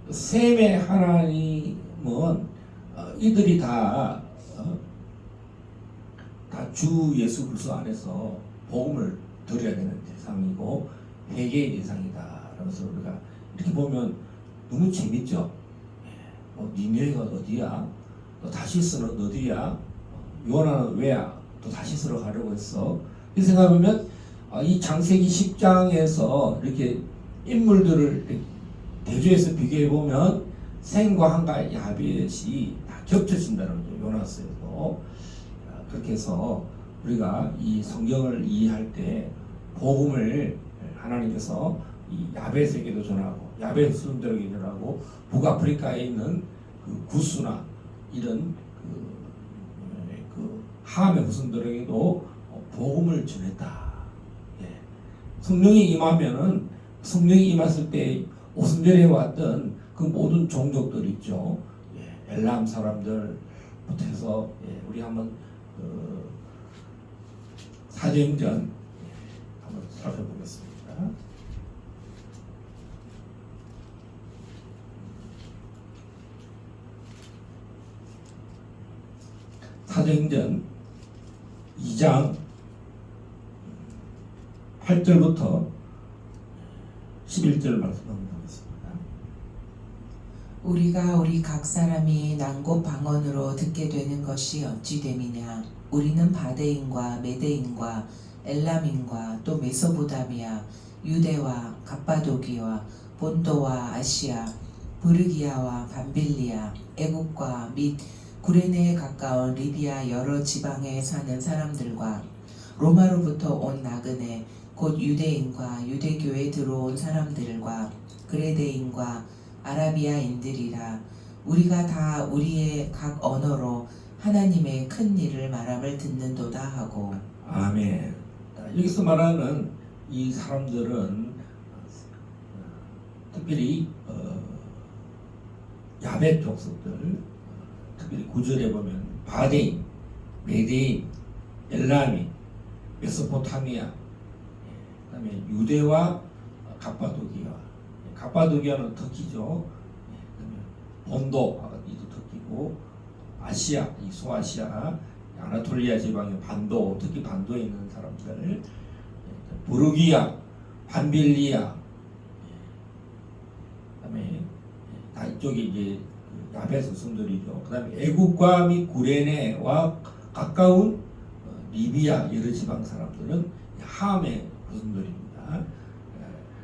셈의 하나님은 이들이 다 주 예수 그리스도 안에서 복음을 드려야 되는 대상이고 회개의 대상이다. 그래서 우리가 이렇게 보면 너무 재밌죠. 니느웨가 어디야? 또 다시스는 어디야? 요나는 왜 또 다시스로 가려고 했어? 이 생각하면 이 창세기 10장에서 이렇게 인물들을 대조해서 비교해 보면 셈과 함과 야벳이 다 겹쳐진다는 거죠. 요나서에서. 그렇게 해서 우리가 이 성경을 이해할 때 복음을 하나님께서 이 야벳에게도 전하고 야벳 수들에게 전하고 북아프리카에 있는 그 구스나 이런 그 함의 후손들에게도 복음을 전했다. 성령이 임하면은, 성령이 임했을 때 오순절에 왔던 그 모든 종족들 있죠. 엘람 사람들부터 해서 우리 한번 사도행전 한번 살펴보겠습니다. 사도행전 2장 8절부터 11절 말씀 나누겠습니다. 우리가 우리 각 사람이 난곳 방언으로 듣게 되는 것이 어찌 됨이냐. 우리는 바데인과 메데인과 엘람인과 또 메소포타미아, 유대와 갑바도기와 본도와 아시아, 부르기아와 밤빌리아, 애국과 및 구레네에 가까운 리비아 여러 지방에 사는 사람들과 로마로부터 온 나그네 곧 유대인과 유대교에 들어온 사람들과 그레데인과 아라비아인들이라. 우리가 다 우리의 각 언어로 하나님의 큰 일을 말함을 듣는도다 하고. 아멘. 여기서 말하는 이 사람들은 특별히 야벳 족속들, 특별히 9절에 보면 바데인, 메데인, 엘라미, 메소포타미아, 그다음에 유대와 갑바도기아는 터키죠. 그다음에 본도, 이도 터키고 아시아, 이 소아시아, 아나톨리아 지방의 반도, 특히 반도에 있는 사람들, 부르기아, 판빌리아, 그다음에 다 이쪽이 이제 야베스 성들이죠. 그다음에 애국과 및 구레네와 가까운 리비아 여러 지방 사람들은 함의 후손들입니다.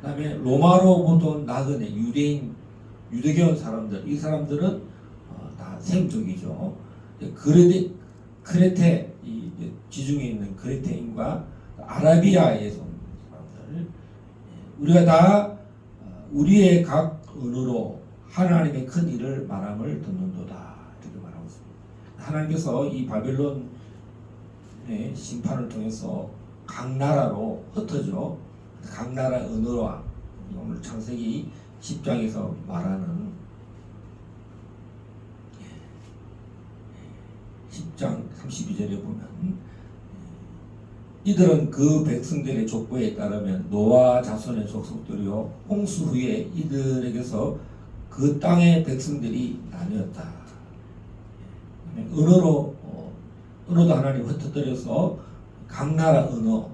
그다음에 로마로부터 나그네 유대교원 사람들, 이 사람들은 다 셈족이죠. 크레테, 이 지중해 있는 크레테인과 아라비아에서 온 사람들, 우리가 다 우리의 각 언어로 하나님의 큰 일을 말함을 듣는도다, 이렇게 말하고 있습니다. 하나님께서 이 바벨론의 심판을 통해서 각 나라로 흩어져 각 나라 언어와 오늘 창세기 10장에서 말하는 10장 32절에 보면 이들은 그 백성들의 족보에 따르면 노아 자손의 족속들이요 홍수 후에 이들에게서 그 땅의 백성들이 나뉘었다. 언어도 하나님 흩어뜨려서 각 나라 언어,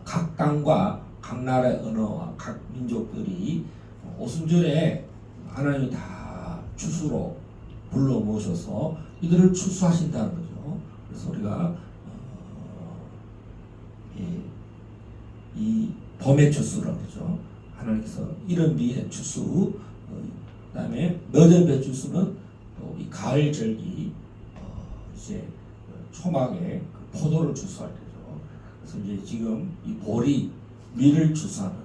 각 땅과 각 나라의 언어와 각 민족들이 오순절에 하나님이 다 추수로 불러 모셔서 이들을 추수하신다는 거죠. 그래서 우리가 이 봄의 추수라고 그러죠. 하나님께서 이른 비의 추수, 그다음에 늦은 배 추수는 또 이 가을 절기, 이제 초막에 그 포도를 추수할 때죠. 그래서 이제 지금 이 보리 밀을 추수하는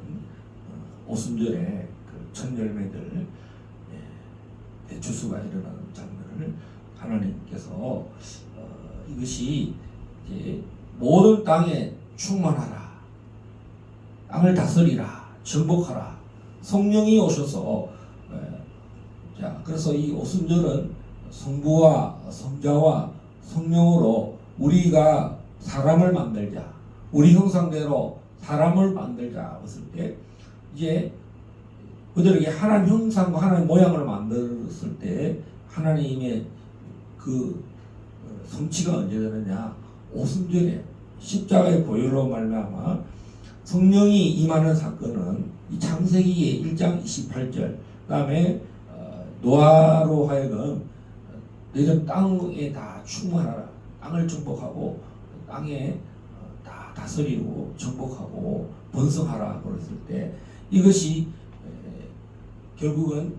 오순절에 그 첫 열매들 대추수가 일어나는 장면을 하나님께서 이것이 이제 모든 땅에 충만하라, 땅을 다스리라, 정복하라, 성령이 오셔서 자 그래서 이 오순절은 성부와 성자와 성령으로 우리가 사람을 만들자, 우리 형상대로 사람을 만들자 했을 때 이제 그들에게 하나님 형상과 하나님 모양을 만들었을 때 하나님의 그 성취가 언제 되느냐? 오순절에 십자가의 보혈로 말미암아 성령이 임하는 사건은 이 창세기의 1장 28절, 그다음에 노아로 하여금 너희들 땅에 다 충만하라, 땅을 정복하고 땅에 다 다스리고 정복하고 번성하라 그랬을 때 이것이 결국은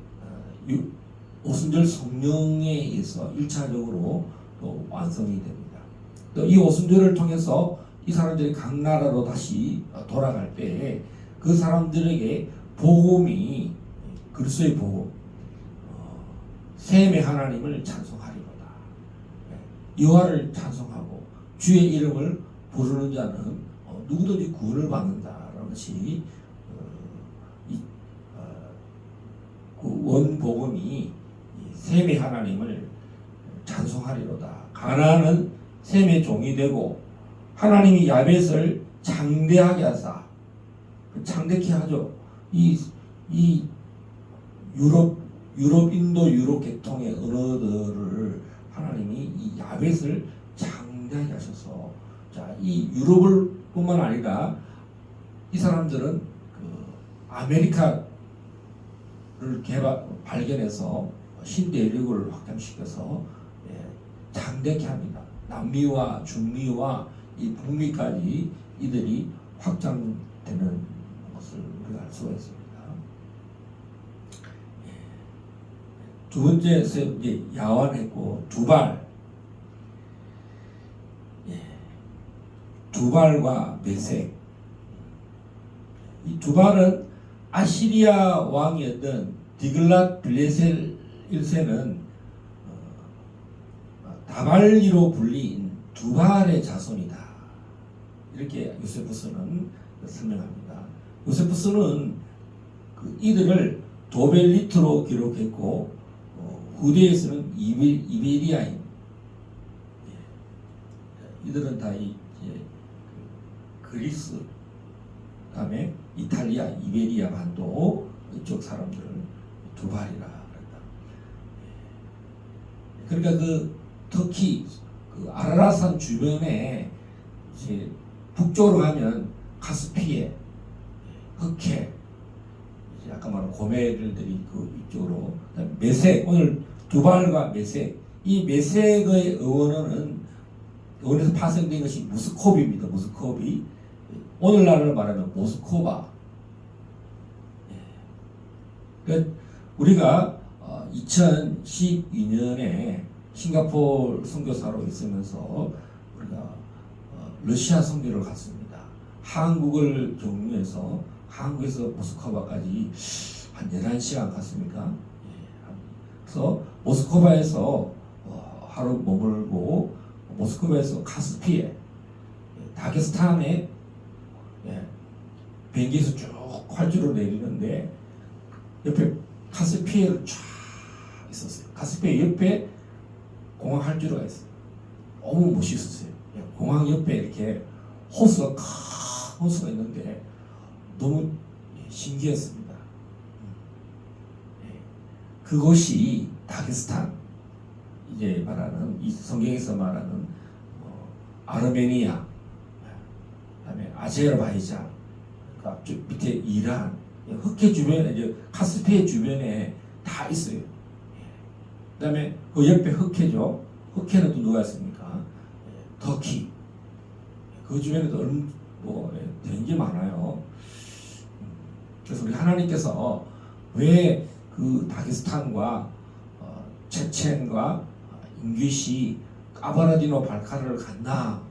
오순절 성령에 의해서 1차적으로 또 완성이 됩니다. 또 이 오순절을 통해서 이 사람들이 각 나라로 다시 돌아갈 때 그 사람들에게 복음이 그리스도의 복음, 셈의 하나님을 찬송하리로다. 여호와를 찬송하고 주의 이름을 부르는 자는 누구든지 구원을 받는다라는 것이 그 원복음이 셈의 하나님을 찬송하리로다. 가나안은 셈의 종이 되고 하나님이 야벳을 창대하게 하사, 창대케 하죠. 이 유럽 인도 유럽 계통의 언어들을 하나님이 이 야벳을 창대하게 하셔서 자 이 유럽을 뿐만 아니라 이 사람들은 그 아메리카를 발견해서 신대륙을 확장시켜서 창대케 합니다. 남미와 중미와 이 북미까지 이들이 확장되는 것을 우리가 알 수가 있습니다. 두 번째 이제 야완했고 두발과 메색. 이 두발은 아시리아 왕이었던 디글랏 빌레셀 1세는 다발리로 불린 두발의 자손이다. 이렇게 요세푸스는 설명합니다. 요세푸스는 그 이들을 도벨리트로 기록했고 후대에서는 이베리아인, 이들은 다 그리스, 그다음에 이탈리아, 이베리아 반도 이쪽 사람들을 두발이라 그랬다. 그러니까 그 특히 그 아라라산 주변에 이제 북쪽으로 가면 카스피해, 흑해, 이제 아까 말한 고메르들이 그 이쪽으로, 그다음에 메색, 오늘 두발과 메색, 이 메색의 의원에서 파생된 것이 무스코비입니다. 무스코비. 오늘날을 말하면 모스코바. 그러니까 우리가 2012년에 싱가포르 선교사로 있으면서 우리가 러시아 선교를 갔습니다. 한국을 경유해서 한국에서 모스크바까지 한 11시간 갔습니까? 그래서 모스크바에서 하루 머물고 모스크바에서 카스피에 다게스탄에 비행기에서 쭉 활주로 내리는데 옆에 카스피에를 쫙 있었어요. 카스피에 옆에 공항 활주로가 있어요. 너무 멋있었어요. 공항 옆에 이렇게 호수가 큰 호수가 있는데 너무 신기했습니다. 그곳이 다게스탄, 이제 말하는 이 성경에서 말하는 아르메니아, 그다음에 아제르바이잔, 그러니까 밑에 이란, 흑해 주변에 이제 카스피해 주변에 다 있어요. 그다음에 그 옆에 흑해죠. 흑해는 또 누가 있습니까? 터키. 그 주변에도 되게 많아요. 그래서 우리 하나님께서 왜 그 다게스탄과 체첸과 인귀시 까바라디노 발카르를 갔나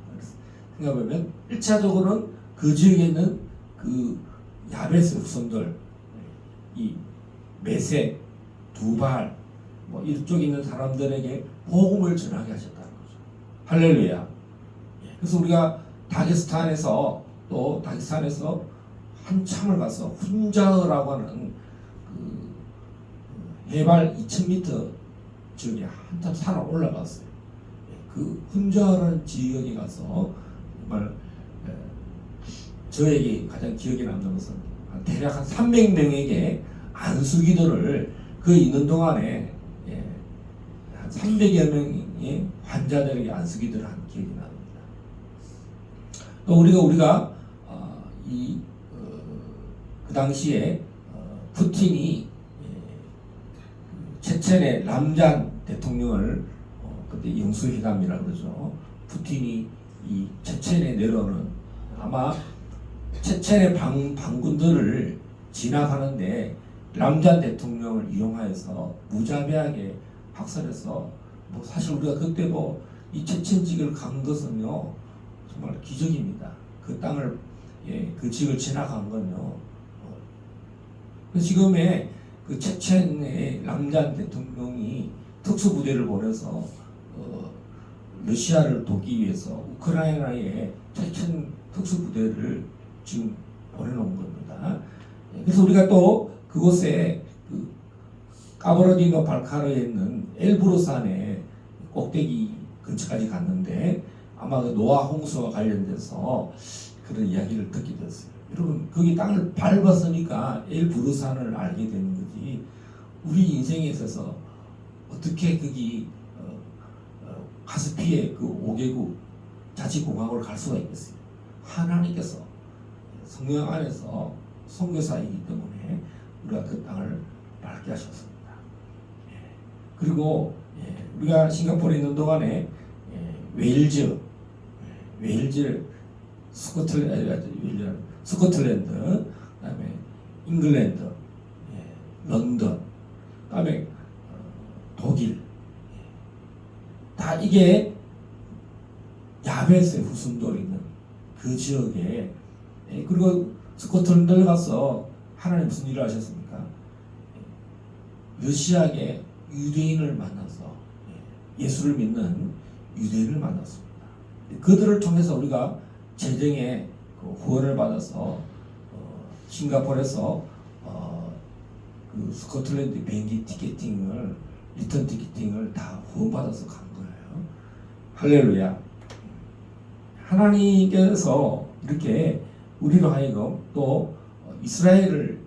생각해보면 1차적으로는 그 지역에 있는 그 야베스 후손들, 이 메색, 두발, 이쪽에 있는 사람들에게 복음을 전하게 하셨다는 거죠. 할렐루야. 그래서 우리가 다게스탄에서 한참을 가서 훈자흐라고 하는 그 해발 2000m 지역에 한참 산을 올라갔어요. 그 훈자흐라는 지역에 가서 정말 저에게 가장 기억에 남는 것은 대략 한 300명에게 안수기도를 그 있는 동안에 한 300여 명의 환자들에게 안수기도를 한 기억이 납니다. 또 우리가 그 당시에 푸틴이 체첸의 람잔 대통령을 그때 영수회담이라고 그러죠. 푸틴이 이 체첸에 내려오는 아마 체첸의 반군들을 진압하는데 람잔 대통령을 이용하여서 무자비하게 학살해서 사실 우리가 그때 이 체첸 지역을 간 것은요 정말 기적입니다. 그 땅을 그 지역을 지나간 건요. 지금의 그 체첸의 람잔 대통령이 특수부대를 보내서 러시아를 돕기 위해서 우크라이나에 체첸 특수부대를 지금 보내놓은 겁니다. 그래서 우리가 또 그곳에 그 까바라디노 발카르에 있는 엘브루산의 꼭대기 근처까지 갔는데 아마 그 노아 홍수와 관련돼서 그런 이야기를 듣게 됐어요. 여러분 거기 땅을 밟았으니까 엘브루산을 알게 되는 거지. 우리 인생에 있어서 어떻게 거기 카스피의 그 5개국 자치공화국을 갈 수가 있겠어요? 하나님께서 성령 안에서 선교사이기 때문에 우리가 그 땅을 밟게 하셨습니다. 그리고 우리가 싱가포르에 있는 동안에 웨일즈, 스코틀랜드, 그다음에 잉글랜드, 런던, 그다음에 독일, 다 이게 야베스의 후손들이 있는 그 지역에 그리고 스코틀랜드를 가서 하나님 무슨 일을 하셨습니까? 러시아계 유대인을 만나서 예수를 믿는 유대인을 만났습니다. 그들을 통해서 우리가 재정의 후원을 받아서 싱가포르에서 그 스코틀랜드 비행기 티켓팅을 리턴 티켓팅을 다 후원받아서 간 거예요. 할렐루야. 하나님께서 이렇게 우리로 하여금 또 이스라엘을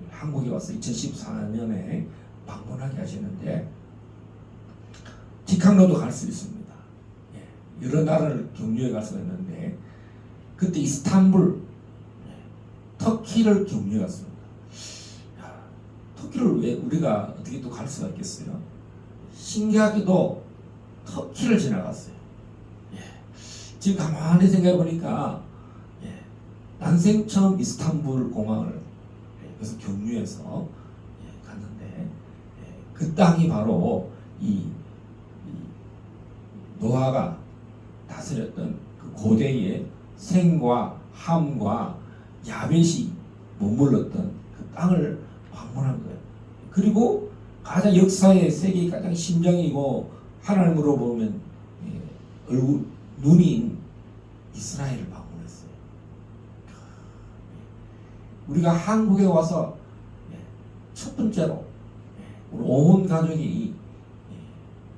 한국에 와서 2014년에 방문하게 하시는데 직항로도 갈 수 있습니다. 여러 나라를 경유해 갈 수가 있는데 그때 이스탄불 터키를 경유해 갔습니다. 야, 터키를 왜 우리가 어떻게 또 갈 수가 있겠어요? 신기하게도 터키를 지나갔어요. 예. 지금 가만히 생각해 보니까 난생 처음 이스탄불 공항을 그래서 경유해서 갔는데 그 땅이 바로 이 노아가 다스렸던 그 고대의 셈과 함과 야벳이 머물렀던 그 땅을 방문한 거예요. 그리고 가장 역사의 세계의 가장 심장이고 하나님으로 보면 얼굴 눈인 이스라엘을 방문했어요. 우리가 한국에 와서 첫 번째로 우리 온 가족이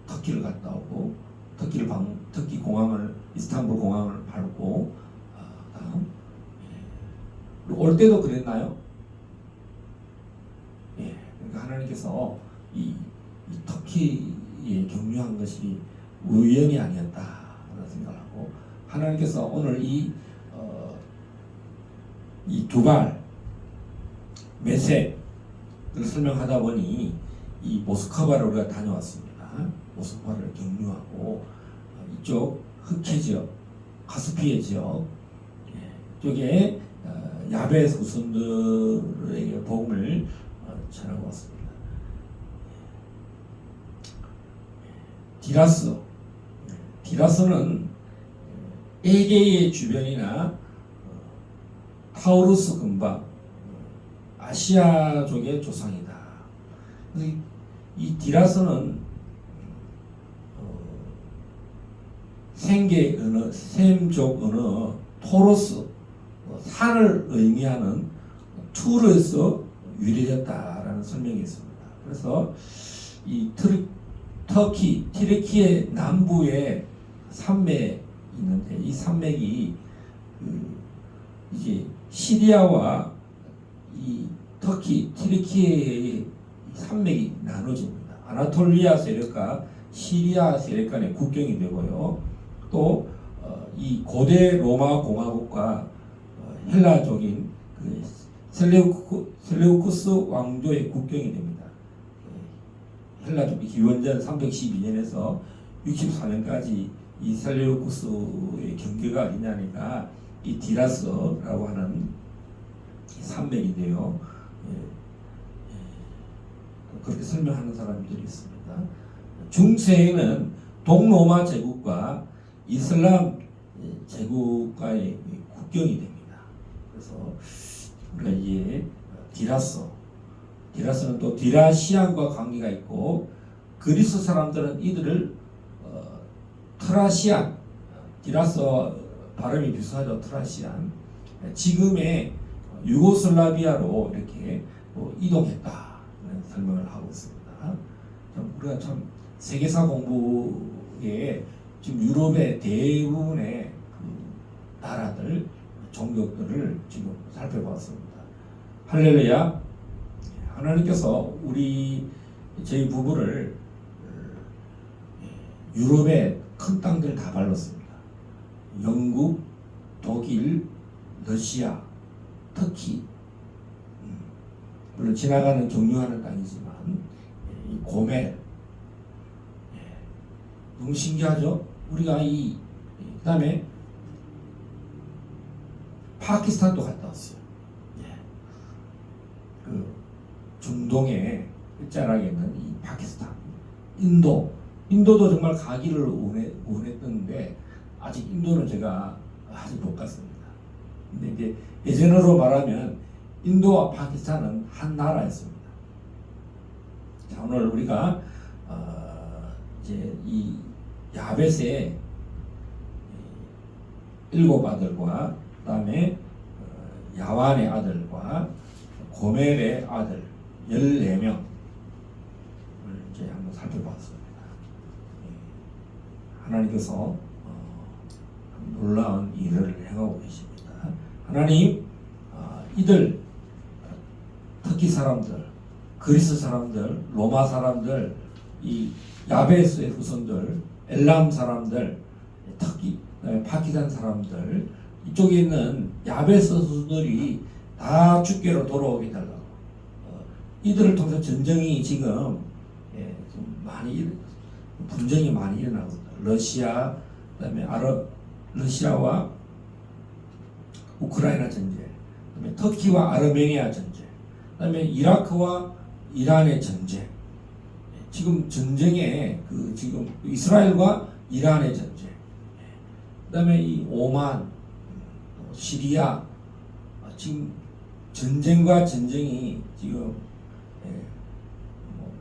터키를 갔다 오고 터키 공항을 이스탄불 공항을 밟고 다음 올 때도 그랬나요? 그러니까 하나님께서 이 터키에 경유한 것이 우연이 아니었다라는 생각을 하고 하나님께서 오늘 이 두발 메섹을 설명하다 보니 이 모스크바를 우리가 다녀왔습니다. 모스크바를 경유하고 이쪽 흑해 지역, 카스피해 지역 쪽에 야베스 후손들에게 복음을 전하고 왔습니다. 디라스는 에게의 주변이나 타우루스 근방, 아시아 쪽의 조상이다. 그래서 이 디라스는 생계 언어, 셈족 언어, 토로스, 산을 의미하는 투르에서 유래됐다라는 설명이 있습니다. 그래서 이 터키, 티르키의 남부에 산맥이 있는데 이 산맥이 이제 시리아와 이 터키, 티르키의 산맥이 나눠집니다. 아나톨리아 세력과 시리아 세력 간의 국경이 되고요. 또 이 고대 로마 공화국과 헬라족인 그 셀레우쿠스 왕조의 국경이 됩니다. 헬라족이 기원전 312년에서 64년까지 이 셀레우쿠스의 경계가 어디냐니까 이 디라스라고 하는 산맥인데요. 그렇게 설명하는 사람들이 있습니다. 중세에는 동로마 제국과 이슬람 제국과의 국경이 됩니다. 그래서 우리가 이제 디라스는 또 디라시안과 관계가 있고 그리스 사람들은 이들을 트라시안, 디라스 발음이 비슷하죠. 트라시안. 지금의 유고슬라비아로 이렇게 이동했다는 설명을 하고 있습니다. 우리가 참 세계사 공부에 지금 유럽의 대부분의 그 나라들, 종교들을 지금 살펴봤습니다. 할렐루야. 하나님께서 저희 부부를 유럽의 큰 땅들 다 발랐습니다. 영국, 독일, 러시아, 터키, 물론 지나가는 경유하는 땅이지만 이 고멜, 너무 신기하죠? 우리가 그다음에 파키스탄도 갔다 왔어요. 그 중동의 끝자락에 있는 이 파키스탄, 인도도 정말 가기를 원했던데 아직 인도는 제가 아직 못 갔습니다. 근데 이제 예전으로 말하면 인도와 파키스탄은 한 나라였습니다. 자, 오늘 우리가 이제 이 야벳의 7 아들과 그다음에 야완의 아들과 고멜의 아들 14명을 이제 한번 살펴봤습니다. 하나님께서 놀라운 일을 행하고 계십니다. 하나님 이들 터키 사람들, 그리스 사람들, 로마 사람들, 이 야베스의 후손들, 엘람 사람들, 터키, 그다음에 파키스탄 사람들 이쪽에 있는 야베스 선수들이 다 주께로 돌아오게 달라고. 이들을 통해서 전쟁이 지금 좀 많이 분쟁이 많이 일어나고 있다. 러시아, 그다음에 러시아와 우크라이나 전쟁, 그다음에 터키와 아르메니아 전쟁, 그다음에 이라크와 이란의 전쟁. 지금 전쟁에 지금 이스라엘과 이란의 전쟁, 그다음에 이 오만, 시리아, 지금 전쟁과 전쟁이 지금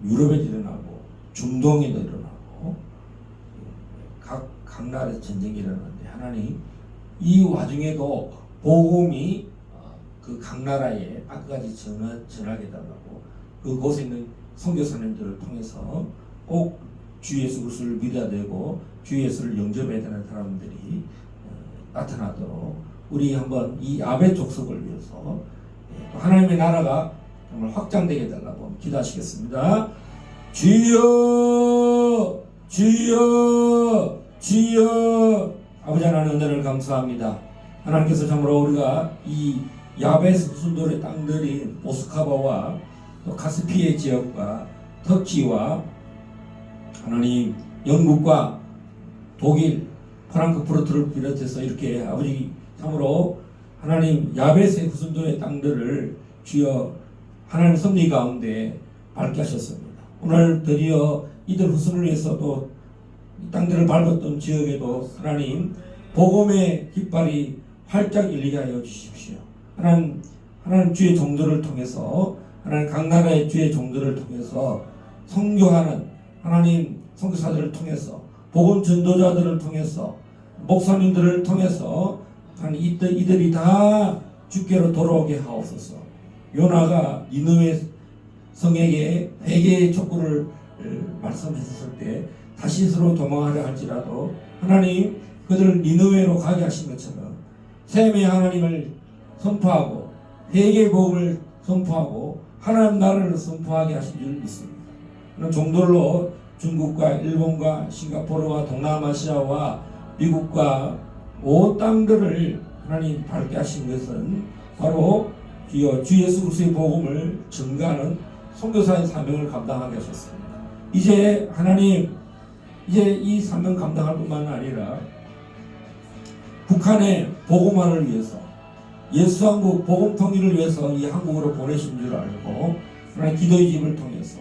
유럽에도 일어나고 중동에도 일어나고 각 나라에서 전쟁이 일어나는데 하나님 이 와중에도 복음이 그 각 나라에 끝까지 전하게 달라고 그곳에 있는 선교사님들을 통해서 꼭 주 예수 그리스도를 믿어야 되고 주 예수를 영접해야 되는 사람들이 나타나도록 우리 한번 이 아베 족속을 위해서 하나님의 나라가 정말 확장되게 해달라고 기도하시겠습니다. 주여 주여 주여. 아버지 하나님 은혜를 감사합니다. 하나님께서 참으로 우리가 이 야베스 순돌의 땅들인 모스크바와 또 카스피해 지역과 터키와 하나님 영국과 독일 프랑크푸르트를 비롯해서 이렇게 아버지 참으로 하나님 야베스의 후순도의 땅들을 주여 하나님 섭리 가운데 밝게 하셨습니다. 오늘 드디어 이들 후손을 위해서도 이 땅들을 밟았던 지역에도 하나님 복음의 깃발이 활짝 열리게 하여 주십시오. 하나님 주의 종들을 통해서 하나님 각 나라의 주의 종들을 통해서 선교하는 하나님 선교사들을 통해서 복음 전도자들을 통해서 목사님들을 통해서 이들이 다 주께로 돌아오게 하옵소서. 요나가 니느웨 성에게 회개의 촉구를 말씀했을 때 다시스로 도망하려 할지라도 하나님 그들을 니느웨로 가게 하신 것처럼 셈의 하나님을 선포하고 회개의 복음을 선포하고 하나님 나라를 선포하게 하신 줄 믿습니다. 그런 종들로 중국과 일본과 싱가포르와 동남아시아와 미국과 온 땅들을 하나님 밝게 하신 것은 바로 주 예수 그리스도의 복음을 증가하는 선교사의 사명을 감당하게 하셨습니다. 이제 하나님 이 사명 감당할 뿐만 아니라 북한의 복음화를 위해서 예수 한국 복음 통일을 위해서 이 한국으로 보내신 줄 알고 하나님 기도의 집을 통해서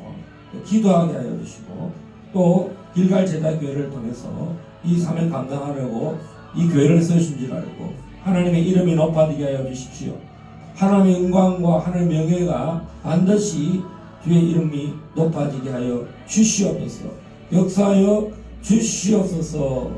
기도하게 하여 주시고 또 길갈 제자 교회를 통해서 이 사명 감당하려고 이 교회를 세우신 줄 알고 하나님의 이름이 높아지게 하여 주십시오. 하나님의 영광과 하나님의 명예가 반드시 주의 이름이 높아지게 하여 주시옵소서. 역사하여 주시옵소서.